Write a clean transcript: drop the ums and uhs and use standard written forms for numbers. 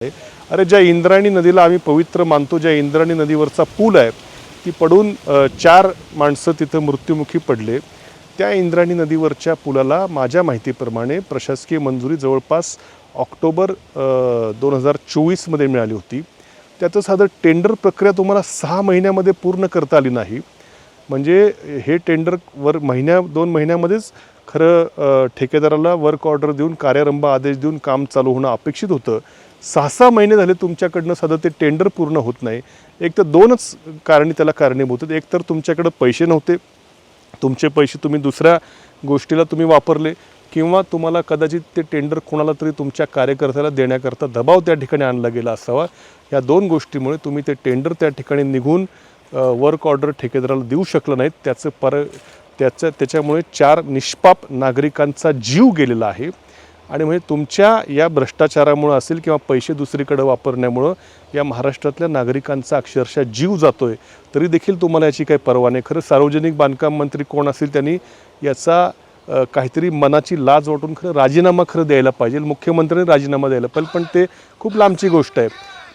आहे। अरे ज्या इंद्रायणी नदीला आम्ही पवित्र मानतो, ज्या इंद्रायणी नदीवरचा पूल आहे ती पडून 4 माणसं तिथं मृत्युमुखी पडले। त्या इंद्रायणी नदीवरच्या पुलाला माझ्या माहितीप्रमाणे प्रशासकीय मंजुरी जवळपास ऑक्टोबर 2024 मध्ये मिळाली होती। त्याचं साधं टेंडर प्रक्रिया तुम्हाला 6 महिन्यामध्ये पूर्ण करता आली नाही। म्हणजे हे टेंडर महिन्या 2 महिन्यामध्येच खरं ठेकेदाराला वर्क ऑर्डर देऊन कार्यारंभ आदेश देऊन काम चालू होणं अपेक्षित होतं। 6-6 महिने झाले तुमच्याकडनं साधं ते टेंडर पूर्ण होत नाही। एक तर 2च कारणे त्याला कारणीभूत आहेत। एक तर तुमच्याकडे पैसे नव्हते, तुमचे पैसे तुम्ही दुसऱ्या गोष्टीला तुम्ही वापरले, किंवा तुम्हाला कदाचित ते टेंडर कोणाला तरी तुमच्या कार्यकर्त्याला देण्याकरता दबाव त्या ठिकाणी आणला गेला असावा। या 2 गोष्टीमुळे तुम्ही ते टेंडर त्या ठिकाणी निघून वर्क ऑर्डर ठेकेदाराला देऊ शकला नाहीत। त्याच्यामुळे 4 निष्पाप नागरिकांचा जीव गेलेला आहे। आणि म्हणजे तुमच्या या भ्रष्टाचारामुळे असेल किंवा पैसे दुसरीकडे वापरण्यामुळं या महाराष्ट्रातल्या नागरिकांचा अक्षरशः जीव जातोय, तरी देखील तुम्हाला याची काही पर्वा नाही। खरं सार्वजनिक बांधकाम मंत्री कोण असेल त्यांनी याचा काहीतरी मनाची लाज वाटून खरं राजीनामा द्यायला पाहिजे। मुख्यमंत्र्यांनी राजीनामा द्यायला पाहिजे, पण ते खूप लांबची गोष्ट आहे।